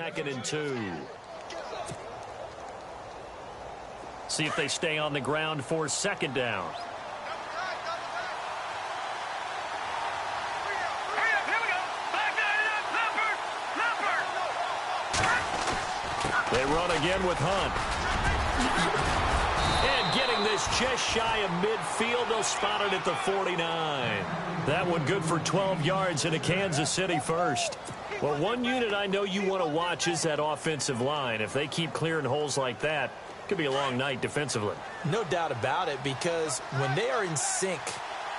2nd and 2. See if they stay on the ground for 2nd down. They run again with Hunt. And getting this just shy of midfield, they'll spot it at the 49. That one good for 12 yards into Kansas City first. Well, one unit I know you want to watch is that offensive line. If they keep clearing holes like that, it could be a long night defensively. No doubt about it, because when they are in sync,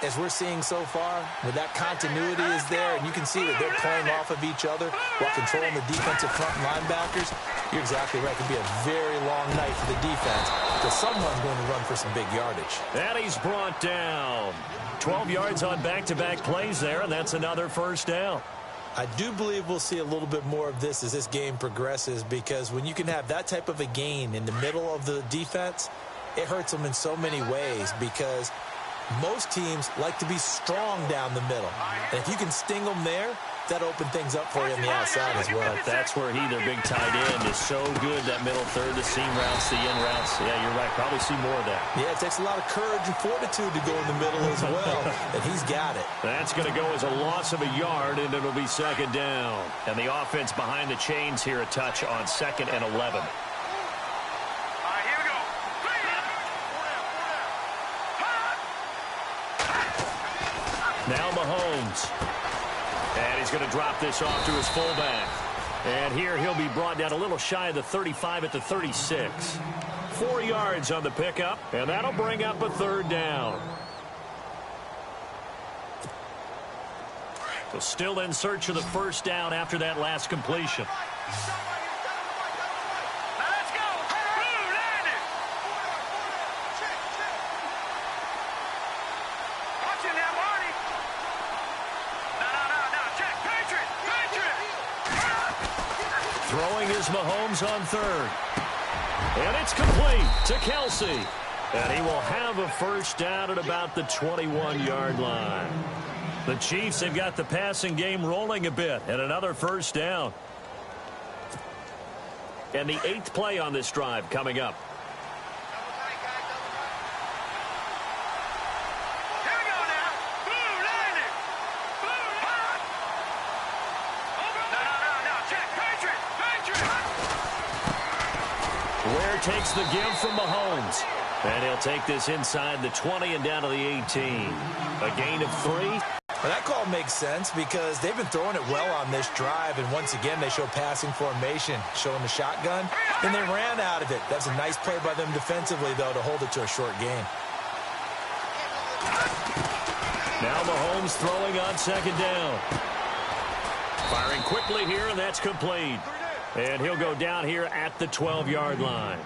as we're seeing so far, where that continuity is there, and you can see that they're playing off of each other while controlling the defensive front linebackers, you're exactly right. It could be a very long night for the defense because someone's going to run for some big yardage. And he's brought down. 12 yards on back-to-back plays there, and that's another first down. I do believe we'll see a little bit more of this as this game progresses, because when you can have that type of a gain in the middle of the defense, it hurts them in so many ways, because most teams like to be strong down the middle. And if you can sting them there, that opens things up for you on the outside as well. But that's where their big tight end, is so good, that middle third, the seam routes, the in routes. Yeah, you're right. Probably see more of that. Yeah, it takes a lot of courage and fortitude to go in the middle as well, and he's got it. That's going to go as a loss of a yard, and it'll be 2nd down. And the offense behind the chains here, a touch on 2nd and 11. Now Mahomes. And he's going to drop this off to his fullback. And here he'll be brought down a little shy of the 35 at the 36. 4 yards on the pickup, and that'll bring up a 3rd down. So still in search of the first down after that last completion. Throwing is Mahomes on 3rd. And it's complete to Kelsey. And he will have a first down at about the 21-yard line. The Chiefs have got the passing game rolling a bit, and another first down. And the 8th play on this drive coming up. Ware takes the give from Mahomes. And he'll take this inside the 20 and down to the 18. A gain of 3. Well, that call makes sense because they've been throwing it well on this drive, and once again they show passing formation, showing the shotgun. Then they ran out of it. That's a nice play by them defensively, though, to hold it to a short gain. Now Mahomes throwing on 2nd down. Firing quickly here, and that's complete. And he'll go down here at the 12-yard line.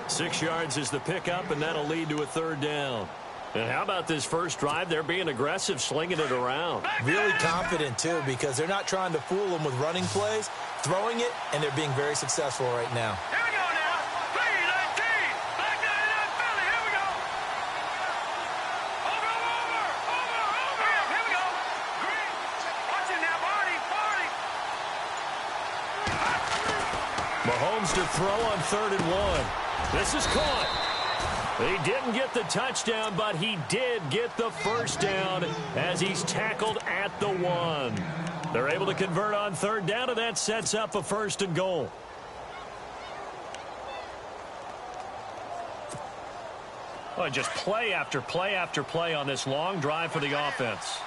6 yards is the pickup, and that'll lead to a 3rd down. And how about this first drive? They're being aggressive, slinging it around. Really confident, too, because they're not trying to fool them with running plays, throwing it, and they're being very successful right now. Here we go now. 3-19. Back down in Philly. Here we go. Over. Here we go. Green. Watch it now, Barney. Mahomes to throw on 3rd and 1. This is caught. He didn't get the touchdown, but he did get the first down as he's tackled at the 1. They're able to convert on 3rd down, and that sets up a 1st and goal. Well, just play after play after play on this long drive for the offense.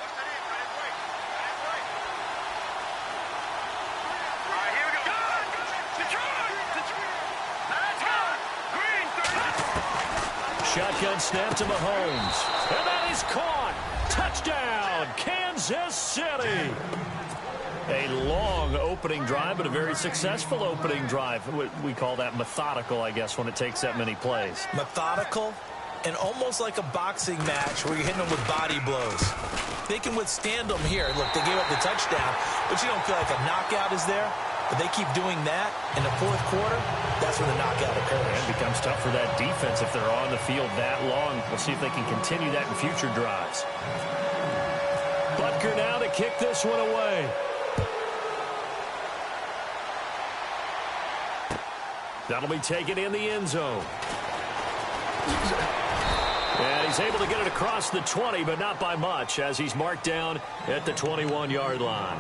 Shotgun snap to Mahomes. And that is caught. Touchdown, Kansas City. A long opening drive, but a very successful opening drive. We call that methodical, I guess, when it takes that many plays. Methodical and almost like a boxing match where you're hitting them with body blows. They can withstand them here. Look, they gave up the touchdown, but you don't feel like a knockout is there. But they keep doing that in the 4th quarter, that's when the knockout occurs. It becomes tough for that defense if they're on the field that long. We'll see if they can continue that in future drives. Butker now to kick this one away. That'll be taken in the end zone. And he's able to get it across the 20, but not by much, as he's marked down at the 21-yard line.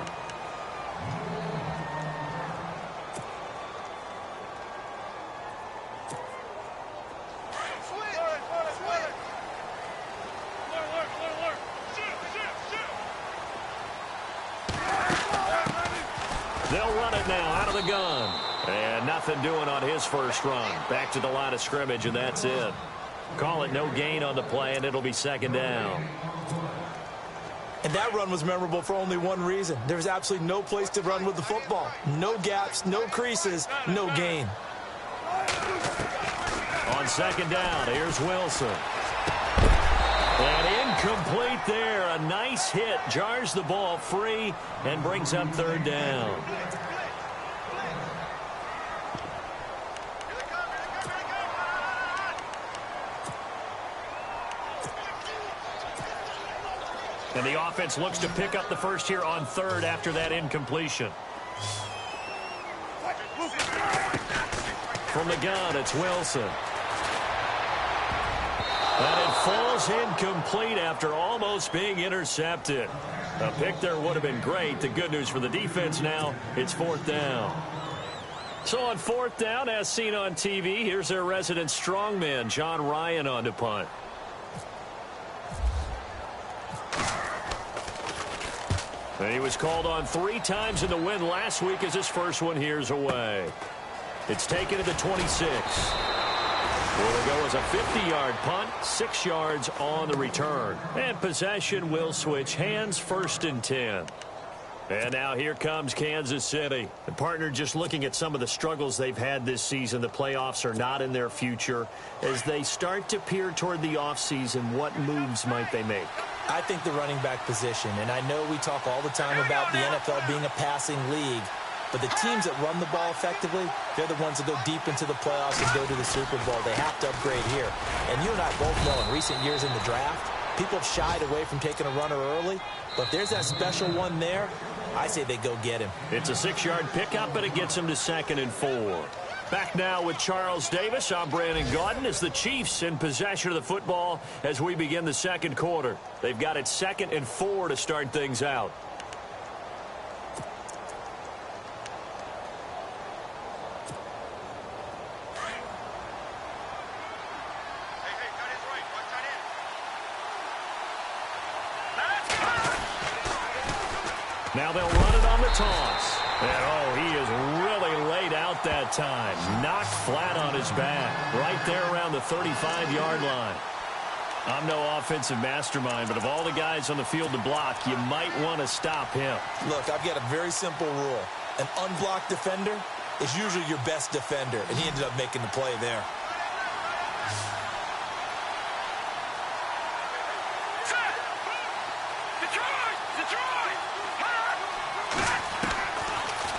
They'll run it now out of the gun. And nothing doing on his first run. Back to the line of scrimmage, and that's it. Call it no gain on the play, and it'll be second down. And that run was memorable for only one reason. There was absolutely no place to run with the football. No gaps, no creases, no gain. On second down, here's Wilson. And incomplete there. A nice hit. Jars the ball free and brings up third down. And the offense looks to pick up the first here on third after that incompletion. From the gun, it's Wilson. And it falls incomplete after almost being intercepted. A pick there would have been great. The good news for the defense now, it's fourth down. So on fourth down, as seen on TV, here's their resident strongman, John Ryan, on to punt. And he was called on 3 times in the win last week as his first one here's away. It's taken to the 26. Will go as a 50-yard punt, 6 yards on the return. And possession will switch hands, first and 10. And now here comes Kansas City. The partner, just looking at some of the struggles they've had this season, the playoffs are not in their future. As they start to peer toward the offseason, what moves might they make? I think the running back position, and I know we talk all the time about the NFL being a passing league, but the teams that run the ball effectively, they're the ones that go deep into the playoffs and go to the Super Bowl. They have to upgrade here. And you and I both know in recent years in the draft, people have shied away from taking a runner early, but if there's that special one there, I say they go get him. It's a 6-yard pickup, and it gets him to 2nd and 4. Back now with Charles Davis. I'm Brandon Gaudin as the Chiefs in possession of the football as we begin the second quarter. They've got it 2nd and 4 to start things out. Now they'll run it on the toss. And, oh, he is really laid out that time. Knocked flat on his back. Right there around the 35-yard line. I'm no offensive mastermind, but of all the guys on the field to block, you might want to stop him. Look, I've got a very simple rule. An unblocked defender is usually your best defender, and he ended up making the play there.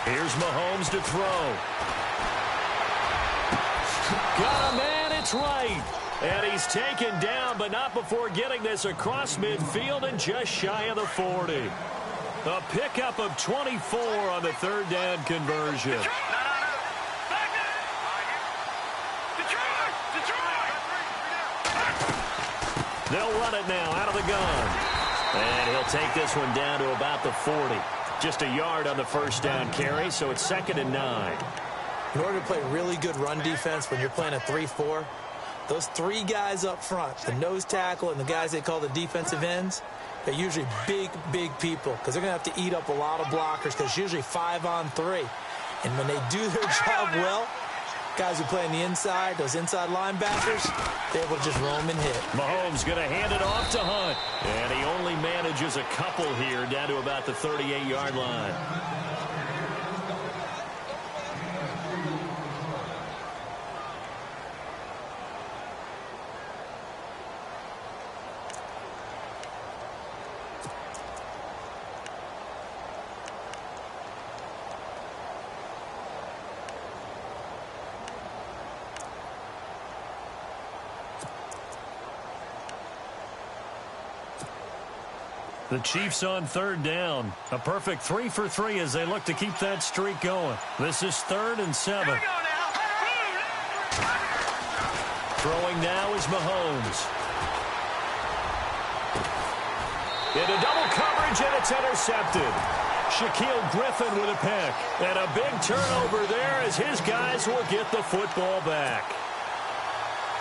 Here's Mahomes to throw. Got a man, it's right. And he's taken down, but not before getting this across midfield and just shy of the 40. A pickup of 24 on the third down conversion. They'll run it now out of the gun. And he'll take this one down to about the 40. Just a yard on the first down carry, so it's 2nd and 9. In order to play really good run defense when you're playing a 3-4, those 3 guys up front, the nose tackle and the guys they call the defensive ends, they're usually big, big people because they're going to have to eat up a lot of blockers because it's usually 5 on 3. And when they do their job well, guys who play on the inside, those inside linebackers, they're able to just roam and hit. Mahomes going to hand it off to Hunt. And he only manages a couple here down to about the 38-yard line. The Chiefs on third down. A perfect 3 for 3 as they look to keep that streak going. This is 3rd and 7. Here we go now. Throwing now is Mahomes. Into double coverage, and it's intercepted. Shaquille Griffin with a pick. And a big turnover there as his guys will get the football back.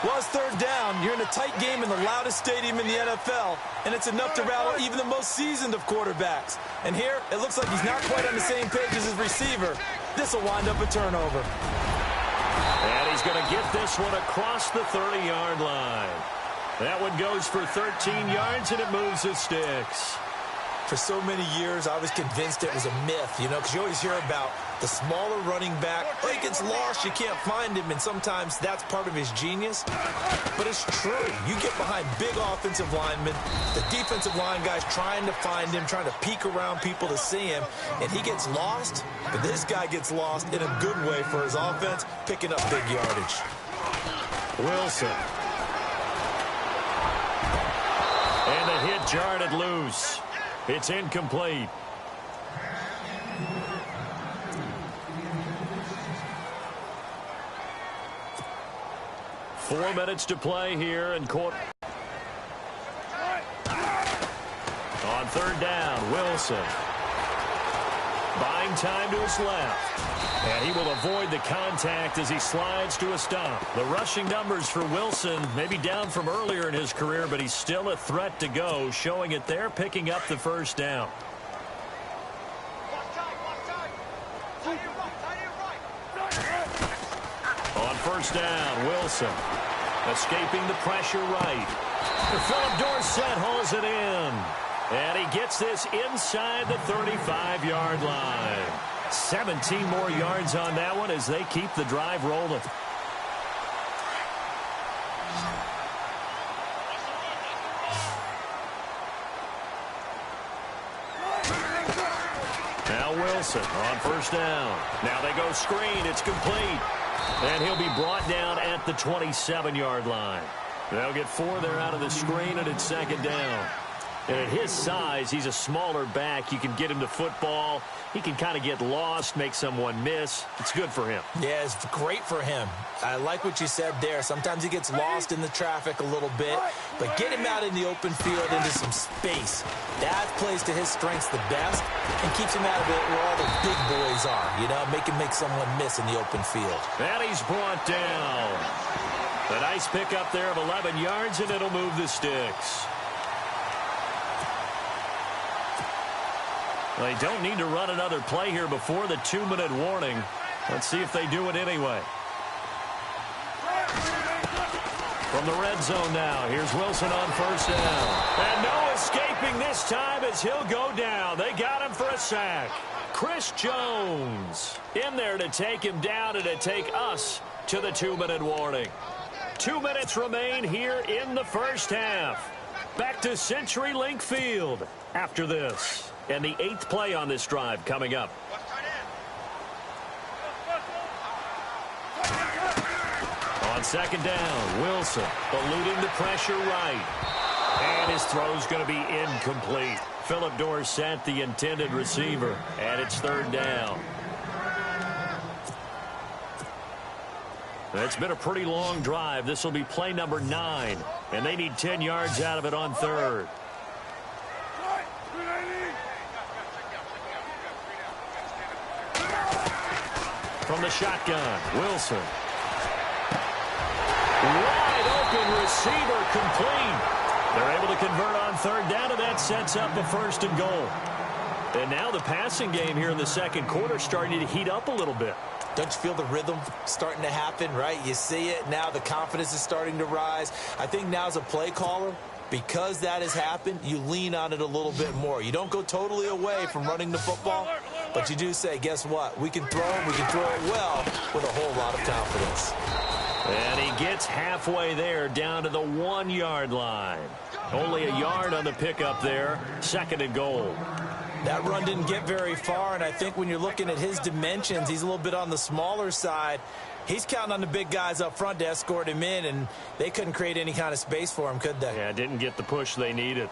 Well, it's third down. You're in a tight game in the loudest stadium in the NFL, and it's enough to rattle even the most seasoned of quarterbacks. And here, it looks like he's not quite on the same page as his receiver. This will wind up a turnover. And he's going to get this one across the 30-yard line. That one goes for 13 yards, and it moves the sticks. For so many years, I was convinced it was a myth, because you always hear about the smaller running back. Oh, he gets lost, you can't find him, and sometimes that's part of his genius. But it's true. You get behind big offensive linemen, the defensive line guys trying to find him, trying to peek around people to see him, and he gets lost. But this guy gets lost in a good way for his offense, picking up big yardage. Wilson. And the hit jarred it loose. It's incomplete. Four minutes to play here in quarter. On third down, Wilson. Buying time to his left. And he will avoid the contact as he slides to a stop. The rushing numbers for Wilson may be down from earlier in his career, but he's still a threat to go, showing it there, picking up the first down. On first down, Wilson. Escaping the pressure right. Philip Dorsett hauls it in. And he gets this inside the 35-yard line. 17 more yards on that one as they keep the drive rolling. Now Wilson on first down. Now they go screen. It's complete. And he'll be brought down at the 27-yard line. They'll get 4 there out of the screen, and it's second down. And at his size, he's a smaller back. You can get him to football. He can kind of get lost, make someone miss. It's good for him. Yeah, it's great for him. I like what you said there. Sometimes he gets lost in the traffic a little bit, but get him out in the open field into some space. That plays to his strengths the best and keeps him out of it where all the big boys are, make him make someone miss in the open field. And he's brought down. A nice pickup there of 11 yards, and it'll move the sticks. They don't need to run another play here before the 2-minute warning. Let's see if they do it anyway. From the red zone now, here's Wilson on first down. And no escaping this time as he'll go down. They got him for a sack. Chris Jones in there to take him down and to take us to the 2-minute warning. 2 minutes remain here in the first half. Back to CenturyLink Field after this. And the 8th play on this drive coming up. On second down, Wilson eluding the pressure right. And his throw's going to be incomplete. Philip Dorsett, the intended receiver, and it's third down. It's been a pretty long drive. This will be play number 9, and they need 10 yards out of it on third. From the shotgun, Wilson. Wide open receiver complete. They're able to convert on third down, and that sets up a first and goal. And now the passing game here in the second quarter starting to heat up a little bit. Don't you feel the rhythm starting to happen, right? You see it. Now the confidence is starting to rise. I think now as a play caller, because that has happened, you lean on it a little bit more. You don't go totally away from running the football, but you do say, guess what? We can throw it well with a whole lot of confidence. And he gets halfway there down to the 1-yard line. Only a yard on the pickup there. Second and goal. That run didn't get very far, and I think when you're looking at his dimensions, he's a little bit on the smaller side. He's counting on the big guys up front to escort him in, and they couldn't create any kind of space for him, could they? Yeah, didn't get the push they needed.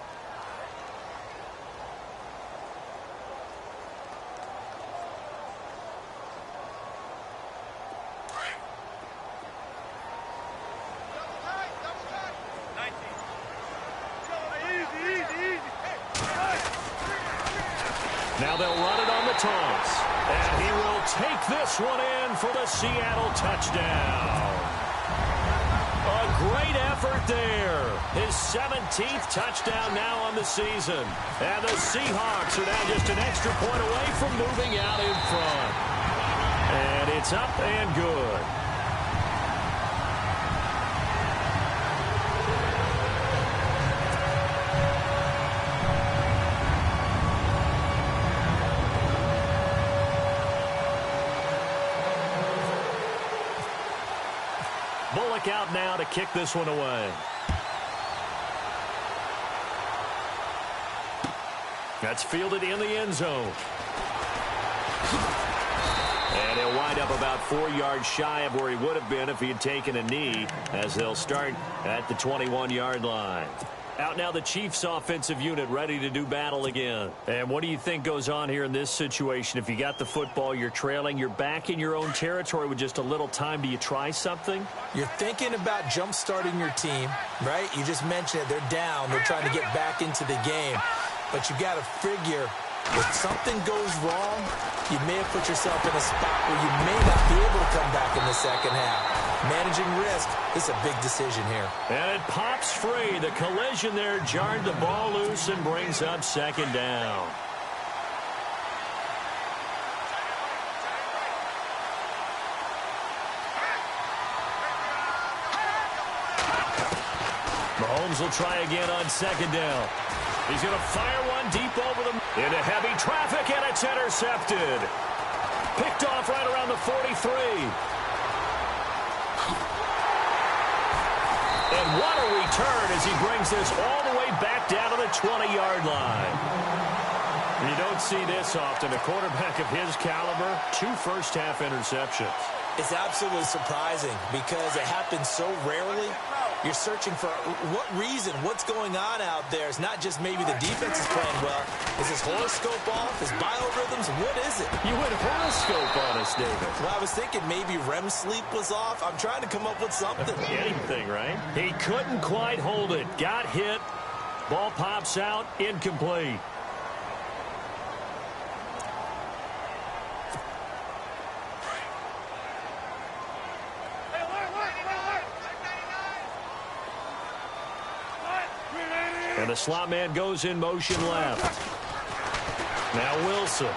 Now they'll run it on the toss. And he will take this one in for the Seattle touchdown. A great effort there. His 17th touchdown now on the season. And the Seahawks are now just an extra point away from moving out in front. And it's up and good. Bullock out now to kick this one away. That's fielded in the end zone. And he'll wind up about 4 yards shy of where he would have been if he had taken a knee, as they'll start at the 21-yard line. Out now the Chiefs offensive unit ready to do battle again. And what do you think goes on here in this situation? If you got the football, you're trailing, you're back in your own territory with just a little time. Do you try something? You're thinking about jump-starting your team, right? You just mentioned it. They're down. They're trying to get back into the game. But you got to figure, if something goes wrong, you may have put yourself in a spot where you may not be able to come back in the second half. Managing risk is a big decision here. And it pops free. The collision there jarred the ball loose and brings up second down. Mahomes will try again on second down. He's going to fire one deep over them into heavy traffic, and it's intercepted. Picked off right around the 43. And what a return as he brings this all the way back down to the 20-yard line. You don't see this often. A quarterback of his caliber, 2 first-half interceptions. It's absolutely surprising because it happens so rarely. You're searching for what reason, what's going on out there. It's not just maybe the defense is playing well. Is his horoscope off? His biorhythms? What is it? You went horoscope on us, David. Well, I was thinking maybe REM sleep was off. I'm trying to come up with something. Anything, right? He couldn't quite hold it. Got hit. Ball pops out. Incomplete. And the slot man goes in motion left. Now Wilson.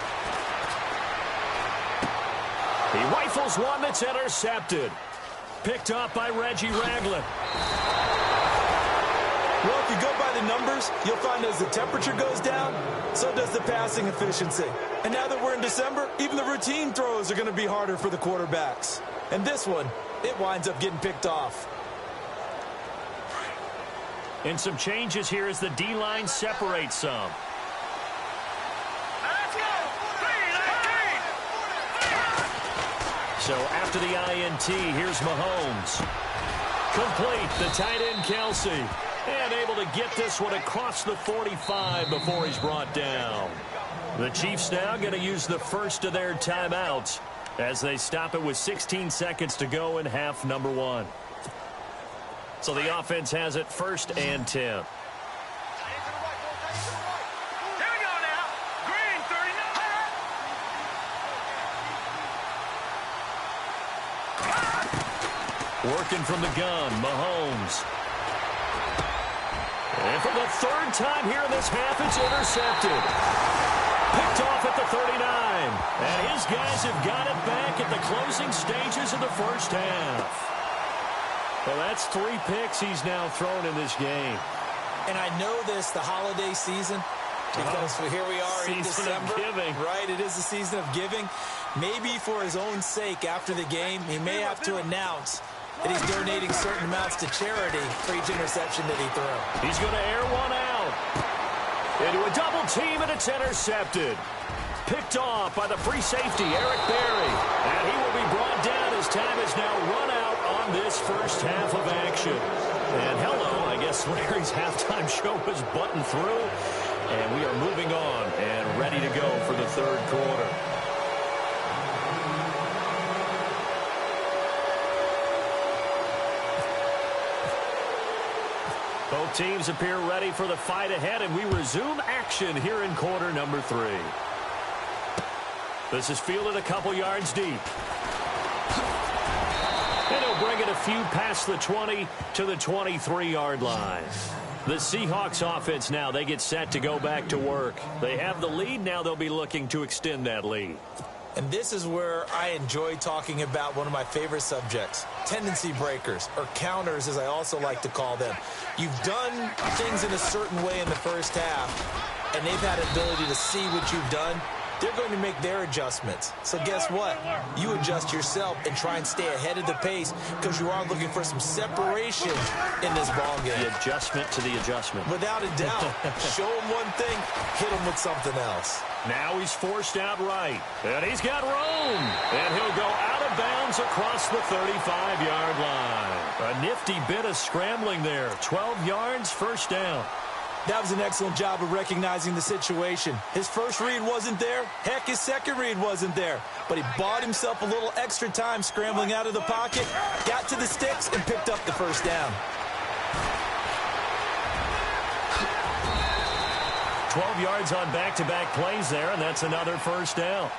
He rifles one that's intercepted. Picked up by Reggie Ragland. Well, if you go by the numbers, you'll find as the temperature goes down, so does the passing efficiency. And now that we're in December, even the routine throws are going to be harder for the quarterbacks. And this one, it winds up getting picked off. And some changes here as the D-line separates some. So after the INT, here's Mahomes. Complete, the tight end Kelsey. And able to get this one across the 45 before he's brought down. The Chiefs now going to use the first of their timeouts as they stop it with 16 seconds to go in half number 1. So the offense has it 1st and 10. Here we go now. Green, 39. Working from the gun, Mahomes. And for the 3rd time here in this half, it's intercepted. Picked off at the 39. And his guys have got it back at the closing stages of the first half. Well, that's 3 picks he's now thrown in this game. And I know this, the holiday season, because here we are in December. Right, it is the season of giving. Maybe for his own sake, after the game, he may have to announce that he's donating certain amounts to charity for each interception that he threw. He's going to air one out. Into a double team, and it's intercepted. Picked off by the free safety, Eric Berry. And he will be brought down as time is now run out on this first half of action. And hello, I guess Larry's halftime show is buttoned through. And we are moving on and ready to go for the 3rd quarter. Both teams appear ready for the fight ahead, and we resume action here in quarter number 3. This is fielded a couple yards deep. And he'll bring it a few past the 20 to the 23-yard line. The Seahawks offense now, they get set to go back to work. They have the lead. Now they'll be looking to extend that lead. And this is where I enjoy talking about one of my favorite subjects, tendency breakers, or counters as I also like to call them. You've done things in a certain way in the first half, and they've had ability to see what you've done. They're going to make their adjustments. So guess what? You adjust yourself and try and stay ahead of the pace because you are looking for some separation in this ball game. The adjustment to the adjustment. Without a doubt. Show him one thing, hit him with something else. Now he's forced out right. And he's got room. And he'll go out of bounds across the 35-yard line. A nifty bit of scrambling there. 12 yards, first down. That was an excellent job of recognizing the situation. His first read wasn't there. Heck, his second read wasn't there. But he bought himself a little extra time scrambling out of the pocket, got to the sticks, and picked up the first down. 12 yards on back-to-back plays there, and that's another first down.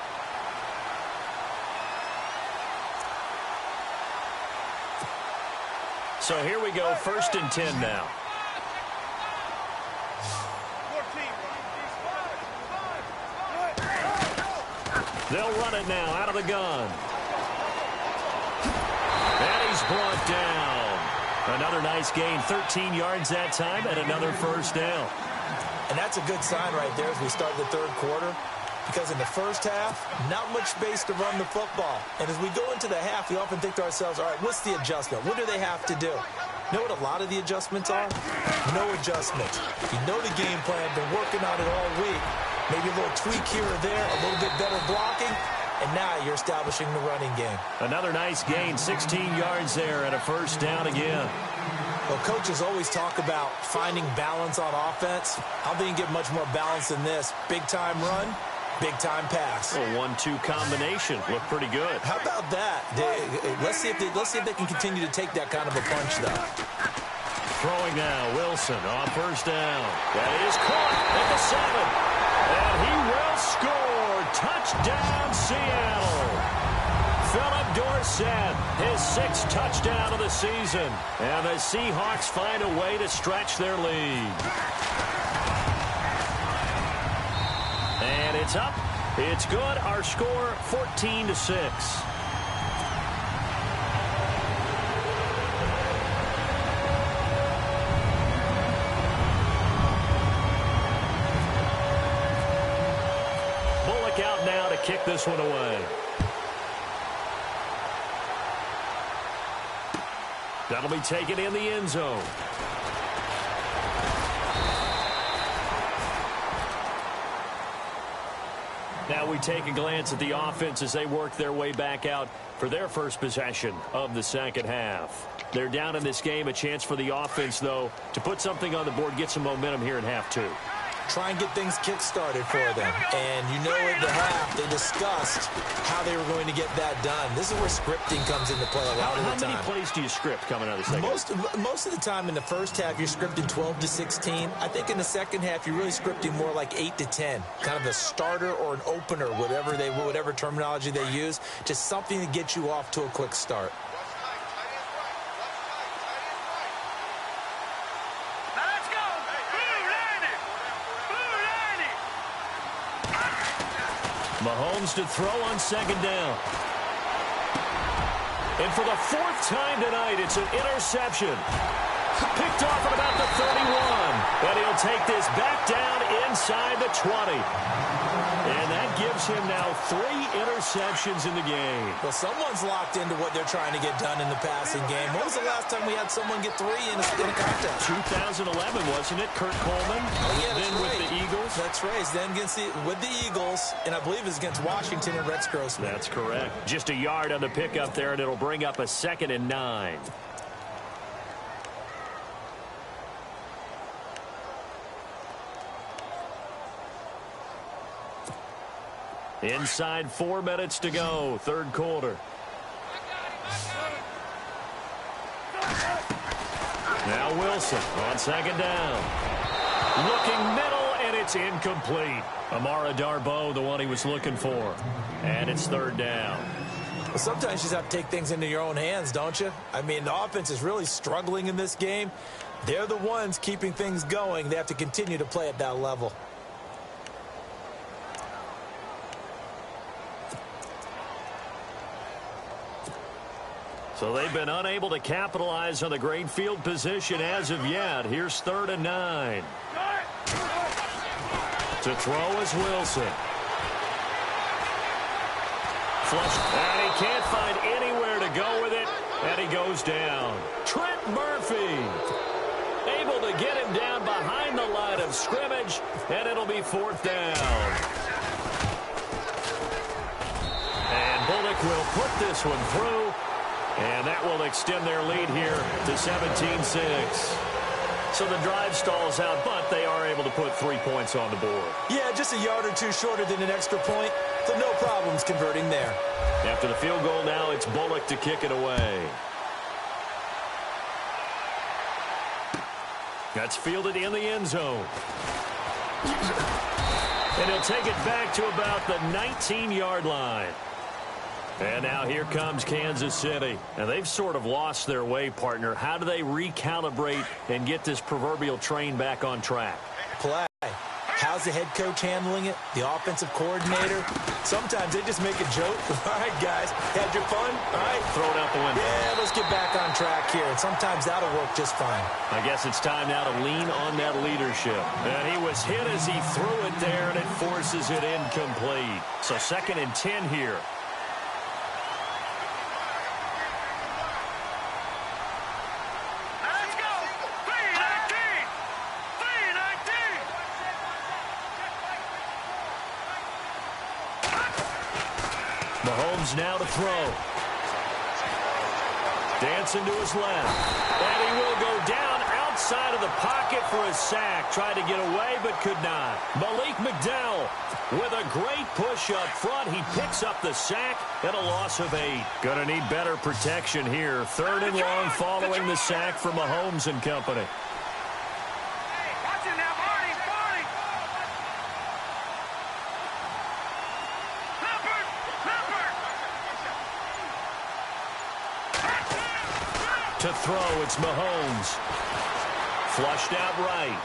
So here we go, 1st and 10 now. They'll run it now out of the gun. And he's brought down. Another nice gain, 13 yards that time, and another first down. And that's a good sign right there as we start the third quarter, because in the first half, not much space to run the football. And as we go into the half, we often think to ourselves, all right, what's the adjustment? What do they have to do? You know what a lot of the adjustments are? No adjustments. You know the game plan, been working on it all week. Maybe a little tweak here or there, a little bit better blocking, and now you're establishing the running game. Another nice gain, 16 yards there and a first down again. Well, coaches always talk about finding balance on offense. I don't think you can get much more balance than this. Big-time run, big-time pass. A 1-2 combination. Looked pretty good. How about that? Let's see if they can continue to take that kind of a punch, though. Throwing now, Wilson on first down. That is caught at the 7. And he will score. Touchdown, Seattle. Philip Dorsett, his 6th touchdown of the season. And the Seahawks find a way to stretch their lead. And it's up. It's good. Our score, 14-6. Out now to kick this one away. That'll be taken in the end zone. Now we take a glance at the offense as they work their way back out for their first possession of the second half. They're down in this game. A chance for the offense, though, to put something on the board, get some momentum here in half 2. Try and get things kick-started for them. And you know at the half, they discussed how they were going to get that done. This is where scripting comes into play a lot of the time. How many plays do you script coming out of the second? Most of the time in the first half, you're scripting 12 to 16. I think in the second half, you're really scripting more like 8 to 10. Kind of a starter or an opener, whatever terminology they use. Just something to get you off to a quick start. Mahomes to throw on second down. And for the 4th time tonight, it's an interception. Picked off at about the 31. And he'll take this back down inside the 20. And that gives him now 3 interceptions in the game. Well, someone's locked into what they're trying to get done in the passing game. When was the last time we had someone get 3 in a contest? 2011, wasn't it? Kurt Coleman. Oh, yeah, then right. With the Eagles. That's right. Then with the Eagles, and I believe it's against Washington and Rex Grossman. That's correct. Just a yard on the pickup there, and it'll bring up a 2nd and 9. Inside 4 minutes to go, third quarter. Now Wilson on second down. Looking middle, And it's incomplete. Amara Darboh, the one he was looking for. And it's third down. Well, sometimes you just have to take things into your own hands, don't you? I mean, the offense is really struggling in this game. They're the ones keeping things going. They have to continue to play at that level. So they've been unable to capitalize on the great field position as of yet. Here's 3rd and 9. To throw is Wilson. Flush, and he can't find anywhere to go with it, and he goes down. Trent Murphy able to get him down behind the line of scrimmage, and it'll be 4th down. And Bullock will put this one through, and that will extend their lead here to 17-6. So the drive stalls out, but they are able to put 3 points on the board. Yeah, just a yard or two shorter than an extra point, so no problems converting there. After the field goal now, it's Bullock to kick it away. That's fielded in the end zone. And he'll take it back to about the 19-yard line. And now here comes Kansas City. And they've sort of lost their way, partner. How do they recalibrate and get this proverbial train back on track? Play. How's the head coach handling it? The offensive coordinator? Sometimes they just make a joke. All right, guys, had your fun? All right. Throw it out the window. Yeah, let's get back on track here. And sometimes that'll work just fine. I guess it's time now to lean on that leadership. And he was hit as he threw it there, and it forces it incomplete. So 2nd and 10 here. Mahomes now to throw. Dancing to his left. And he will go down outside of the pocket for a sack. Tried to get away, but could not. Malik McDowell with a great push up front. He picks up the sack and a loss of 8. Gonna need better protection here. 3rd and long following the sack from Mahomes and company. To throw, it's Mahomes. Flushed out right.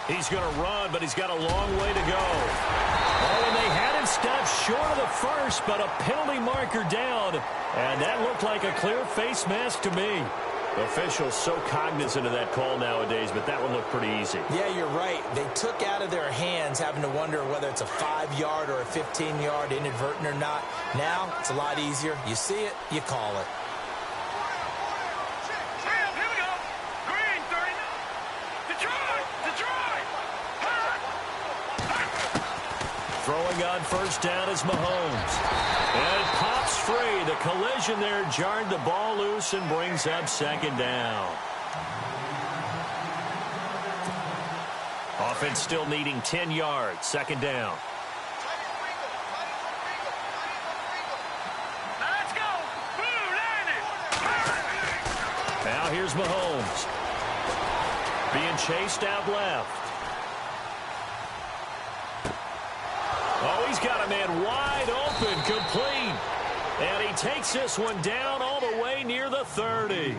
He's going to run, but he's got a long way to go. Oh, and they had him stopped short of the first, but a penalty marker down. And that looked like a clear face mask to me. Officials so cognizant of that call nowadays, but that one looked pretty easy. Yeah, you're right. They took out of their hands having to wonder whether it's a 5-yard or a 15-yard inadvertent or not. Now, it's a lot easier. You see it, you call it. Throwing on 1st down is Mahomes. And it pops free. The collision there jarred the ball loose and brings up 2nd down. Offense still needing 10 yards. 2nd down. Let's go. Now here's Mahomes. Being chased out left. Oh, he's got a man wide open, complete. And he takes this one down all the way near the 30.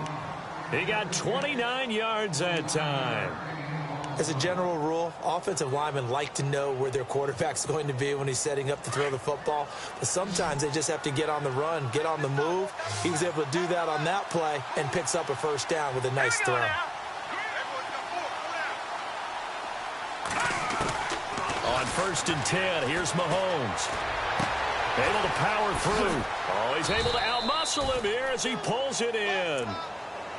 He got 29 yards that time. As a general rule, offensive linemen like to know where their quarterback's going to be when he's setting up to throw the football. But sometimes they just have to get on the run, get on the move. He was able to do that on that play and picks up a 1st down with a nice throw. On 1st and 10, here's Mahomes. Able to power through. Oh, he's able to outmuscle him here as he pulls it in.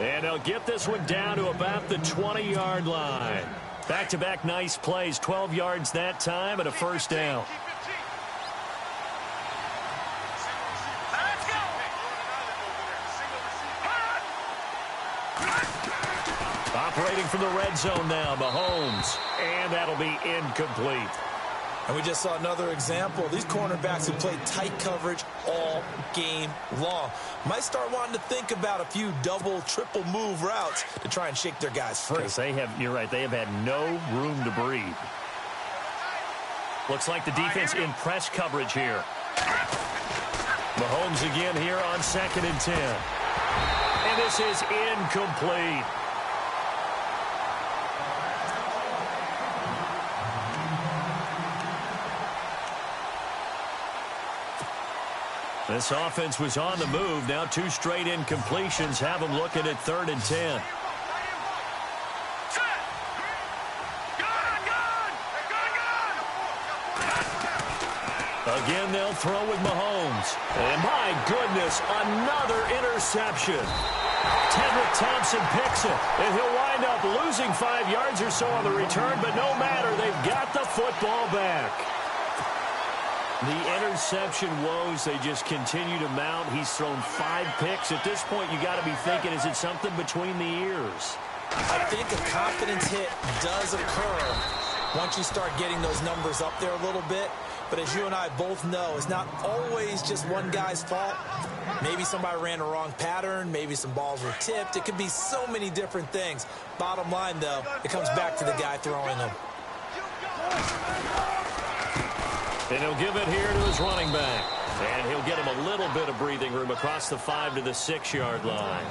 And they'll get this one down to about the 20-yard line. Back-to-back nice plays, 12 yards that time and a 1st down. Operating from the red zone now, Mahomes. And that'll be incomplete. And we just saw another example. These cornerbacks have played tight coverage all game long. Might start wanting to think about a few double, triple move routes to try and shake their guys free. You're right, they have had no room to breathe. Looks like the defense in press coverage here. Mahomes again here on 2nd and 10. And this is incomplete. This offense was on the move. Now 2 straight incompletions have them looking at 3rd and 10. Again, they'll throw with Mahomes. And my goodness, another interception. Tedrick Thompson picks it, and he'll wind up losing 5 yards or so on the return, but no matter, they've got the football back. The interception woes, they just continue to mount. He's thrown 5 picks. At this point, you got to be thinking, is it something between the ears? I think a confidence hit does occur once you start getting those numbers up there a little bit. But as you and I both know, it's not always just one guy's fault. Maybe somebody ran a wrong pattern. Maybe some balls were tipped. It could be so many different things. Bottom line, though, it comes back to the guy throwing them. And he'll give it here to his running back. And he'll get him a little bit of breathing room across the 5 to the 6-yard line.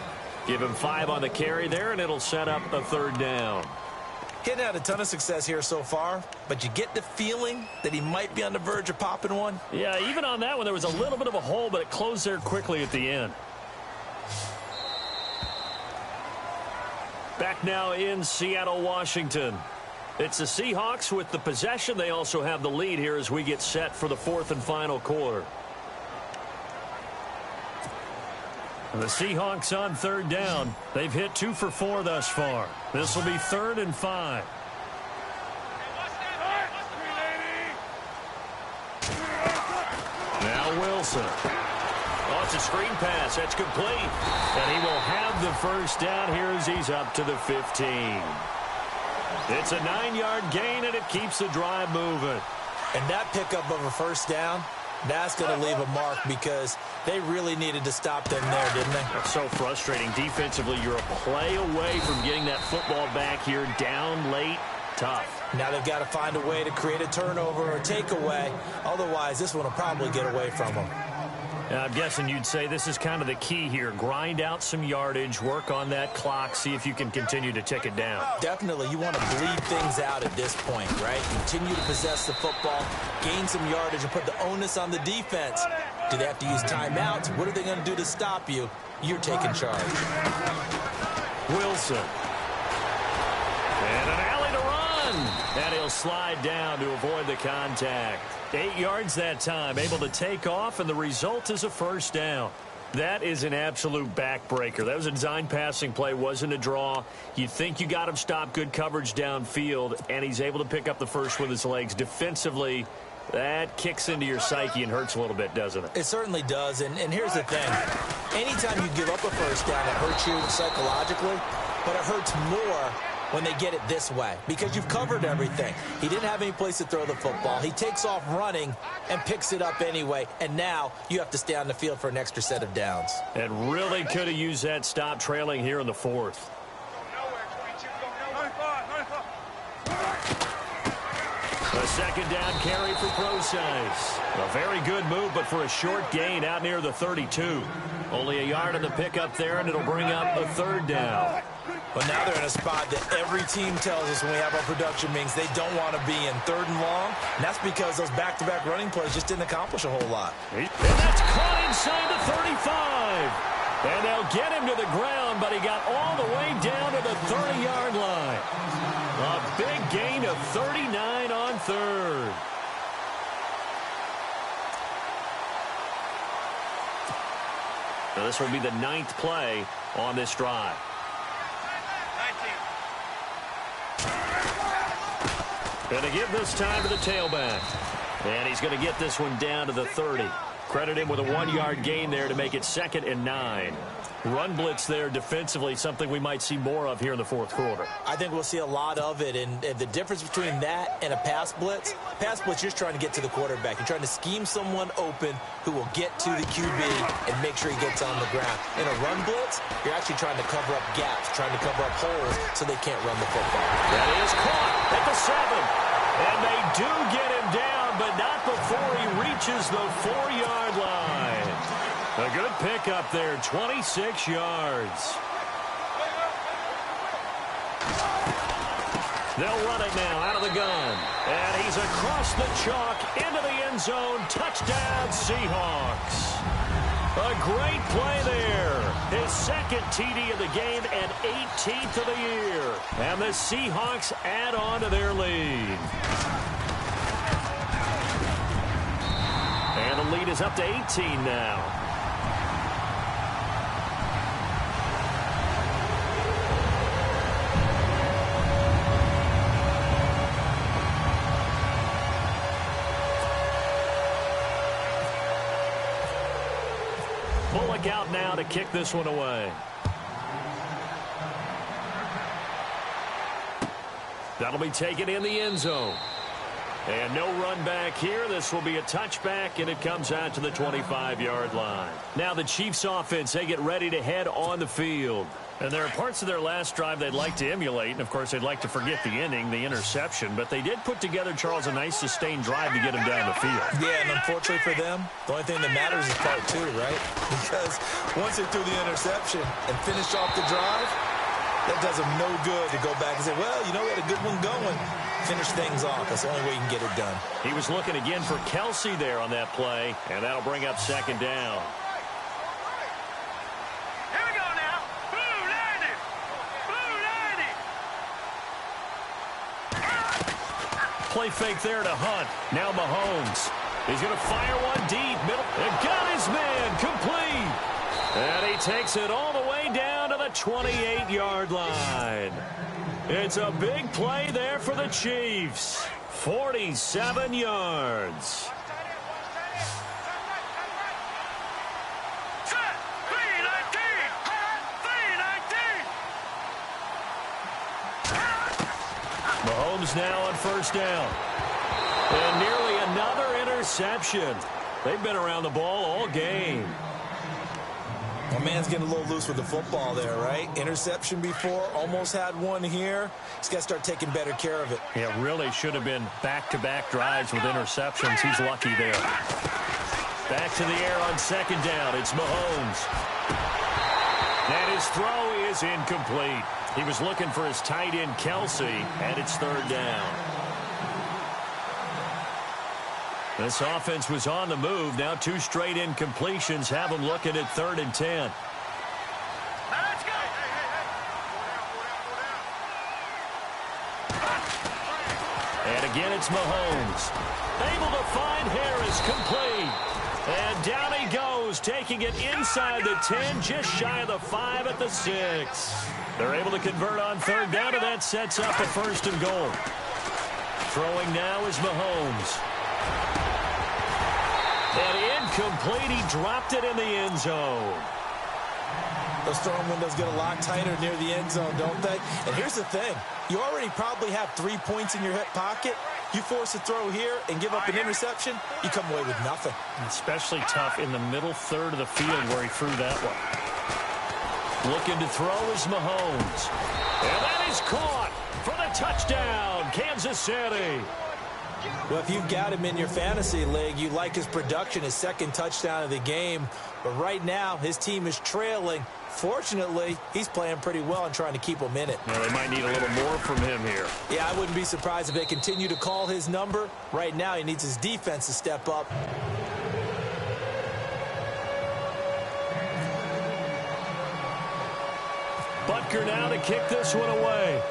Give him 5 on the carry there, and it'll set up a 3rd down. Getting had a ton of success here so far, but you get the feeling that he might be on the verge of popping one. Yeah, even on that one, there was a little bit of a hole, but it closed there quickly at the end. Back now in Seattle, Washington. It's the Seahawks with the possession. They also have the lead here as we get set for the 4th and final quarter. The Seahawks on 3rd down. They've hit 2 for 4 thus far. This will be 3rd and 5. Now Wilson. Oh, it's a screen pass. That's complete. And he will have the 1st down here as he's up to the 15. It's a 9-yard gain, and it keeps the drive moving. And that pickup of a 1st down, that's going to leave a mark because they really needed to stop them there, didn't they? That's so frustrating. Defensively, you're a play away from getting that football back here down late. Tough. Now they've got to find a way to create a turnover or takeaway. Otherwise, this one will probably get away from them. I'm guessing you'd say this is kind of the key here. Grind out some yardage, work on that clock, see if you can continue to tick it down. Definitely, you want to bleed things out at this point, right? Continue to possess the football, gain some yardage, and put the onus on the defense. Do they have to use timeouts? What are they going to do to stop you? You're taking charge. Wilson. And an alley to run. And he'll slide down to avoid the contact. 8 yards that time, able to take off, and the result is a 1st down. That is an absolute backbreaker. That was a design passing play, wasn't a draw. You think you got him stopped, good coverage downfield, and he's able to pick up the 1st with his legs. Defensively, that kicks into your psyche and hurts a little bit, doesn't it? It certainly does, and here's the thing. Anytime you give up a 1st down, it hurts you psychologically, but it hurts more when they get it this way because you've covered everything. He didn't have any place to throw the football. He takes off running and picks it up anyway, and now you have to stay on the field for an extra set of downs. And really could have used that stop trailing here in the 4th. A 2nd down carry for Procise. A very good move, but for a short gain out near the 32. Only a yard on the pickup there, and it'll bring up a 3rd down. But now they're in a spot that every team tells us when we have our production meetings they don't want to be in 3rd and long. And that's because those back-to-back running plays just didn't accomplish a whole lot. And that's caught inside the 35. And they'll get him to the ground, but he got all the way down to the 30-yard line. A big gain of 39 on 3rd. Now this will be the 9th play on this drive. Going to give this time to the tailback. And he's going to get this one down to the 30. Credit him with a 1-yard gain there to make it 2nd and 9. Run blitz there defensively, something we might see more of here in the 4th quarter. I think we'll see a lot of it, and the difference between that and a pass blitz, you're just trying to get to the quarterback. You're trying to scheme someone open who will get to the QB and make sure he gets on the ground. In a run blitz, you're actually trying to cover up gaps, trying to cover up holes so they can't run the football. That is caught at the 7. And they do get him down down, but not before he reaches the 4-yard line. A good pickup there, 26 yards. They'll run it now out of the gun. And he's across the chalk into the end zone. Touchdown, Seahawks. A great play there. His second TD of the game and 18th of the year. And the Seahawks add on to their lead. And the lead is up to 18 now. Bullock out now to kick this one away. That'll be taken in the end zone. And no run back here. This will be a touchback, and it comes out to the 25-yard line. Now the Chiefs offense, they get ready to head on the field. And there are parts of their last drive they'd like to emulate. And, of course, they'd like to forget the ending, the interception. But they did put together, Charles, a nice sustained drive to get him down the field. Yeah, and unfortunately for them, the only thing that matters is part two, right? Because once they threw the interception and finished off the drive, that does them no good to go back and say, well, you know, we had a good one going. Finish things off. That's the only way you can get it done. He was looking again for Kelsey there on that play, and that'll bring up second down. Play fake there to Hunt. Now Mahomes. He's going to fire one deep. Middle. And got his man complete. And he takes it all the way down to the 28-yard line. It's a big play there for the Chiefs. 47 yards. Mahomes now on first down. And nearly another interception. They've been around the ball all game. My man's getting a little loose with the football there, right? Interception before, almost had one here. He's got to start taking better care of it. Yeah, really should have been back-to-back drives with interceptions. He's lucky there. Back to the air on second down. It's Mahomes. And his throw is incomplete. He was looking for his tight end, Kelsey, and it's third down. This offense was on the move. Now two straight incompletions have them looking at 3rd and 10. Let's go. And again, it's Mahomes. Able to find Harris, complete. And down he goes, taking it inside the 10, just shy of the 5 at the 6. They're able to convert on third down, and that sets up a 1st and goal. Throwing now is Mahomes. And incomplete. He dropped it in the end zone. Those throwing windows get a lot tighter near the end zone, don't they? And here's the thing. You already probably have 3 points in your hip pocket. You force a throw here and give up an interception, you come away with nothing. Especially tough in the middle third of the field where he threw that one. Looking to throw is Mahomes. And that is caught for the touchdown, Kansas City. Well, if you've got him in your fantasy league, you like his production, his second touchdown of the game. But right now, his team is trailing. Fortunately, he's playing pretty well and trying to keep them in it. Well, they might need a little more from him here. Yeah, I wouldn't be surprised if they continue to call his number. Right now, he needs his defense to step up. Butker now to kick this one away.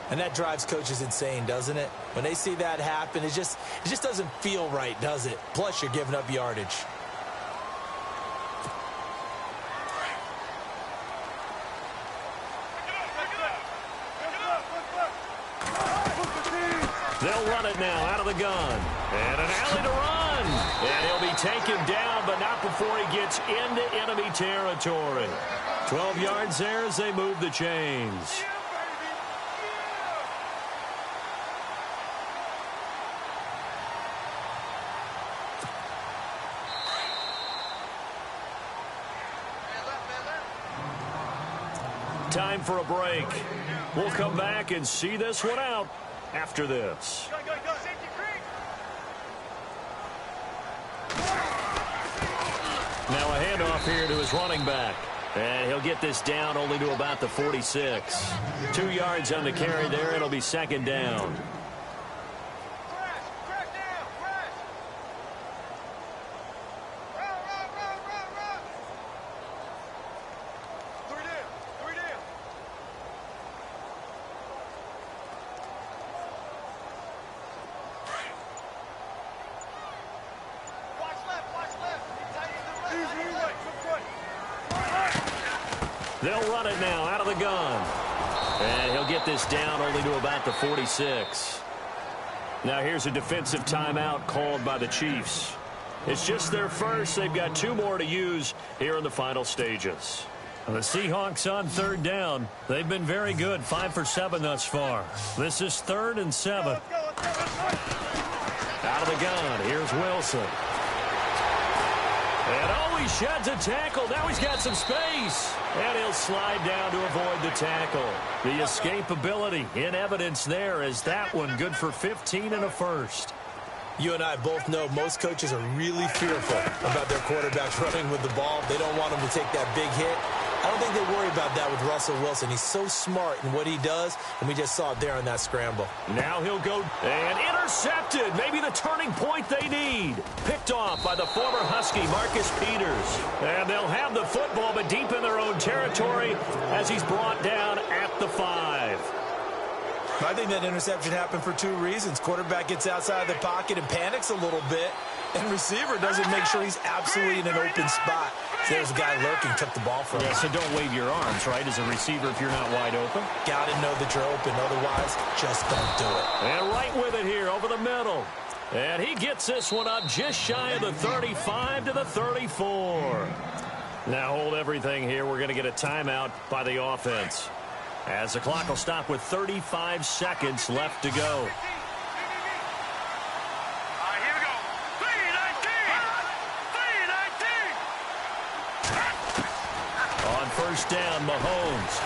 And that drives coaches insane, doesn't it? When they see that happen, it just doesn't feel right, does it? Plus, you're giving up yardage. They'll run it now out of the gun. And an alley to run. And he'll be taken down, but not before he gets into enemy territory. 12 yards there as they move the chains. Time for a break. We'll come back and see this one out after this. Go, go, go. Safety creek. Now a handoff here to his running back. And he'll get this down only to about the 46. 2 yards on the carry there. It'll be second down. Crash down, crash. Run. 3 down. Watch left. Tight end to the right. They'll run it now out of the gun. And he'll get this down only to about the 46. Now here's a defensive timeout called by the Chiefs. It's just their first. They've got 2 more to use here in the final stages. The Seahawks on third down. They've been very good, 5 for 7 thus far. This is 3rd and 7. Out of the gun, here's Wilson. And he sheds a tackle. Now he's got some space. And he'll slide down to avoid the tackle. The escapability in evidence there as that one good for 15 and a first. You and I both know most coaches are really fearful about their quarterbacks running with the ball. They don't want them to take that big hit. I don't think they worry about that with Russell Wilson. He's so smart in what he does, and we just saw it there on that scramble. Now he'll go and intercepted. Maybe the turning point they need. Picked off by the former Husky, Marcus Peters. And they'll have the football, but deep in their own territory as he's brought down at the 5. I think that interception happened for 2 reasons. Quarterback gets outside of the pocket and panics a little bit, and receiver doesn't make sure he's absolutely in an open spot. So there's a guy lurking, took the ball from him. Yeah, so don't wave your arms, right, as a receiver if you're not wide open. Got to know that you're open. Otherwise, just don't do it. And right with it here over the middle. And he gets this one up just shy of the 35 to the 34. Now hold everything here. We're going to get a timeout by the offense, as the clock will stop with 35 seconds left to go. Here we go. 3-19. On first down, Mahomes.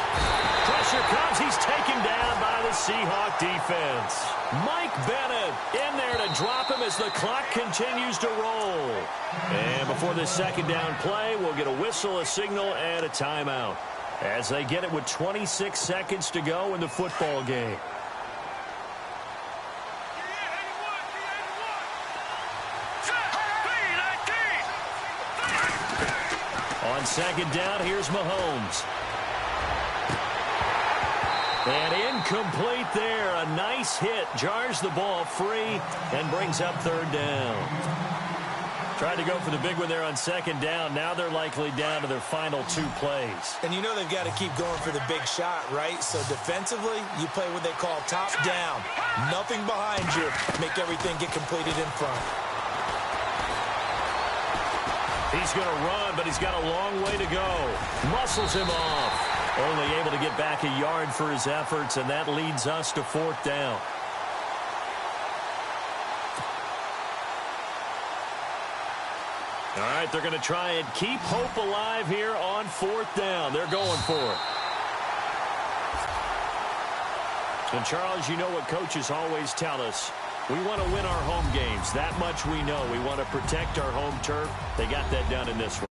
Pressure comes. He's taken down by the Seahawk defense. Mike Bennett in there to drop him as the clock continues to roll. And before this second down play, we'll get a whistle, a signal, and a timeout, as they get it with 26 seconds to go in the football game. On second down, here's Mahomes. And incomplete there. A nice hit. Jars the ball free and brings up third down. Tried to go for the big one there on second down. Now they're likely down to their final 2 plays. And you know they've got to keep going for the big shot, right? So defensively, you play what they call top down. Nothing behind you. Make everything get completed in front. He's going to run, but he's got a long way to go. Muscles him off. Only able to get back a yard for his efforts, and that leads us to 4th down. All right, they're going to try and keep hope alive here on 4th down. They're going for it. And, Charles, you know what coaches always tell us. We want to win our home games. That much we know. We want to protect our home turf. They got that done in this one.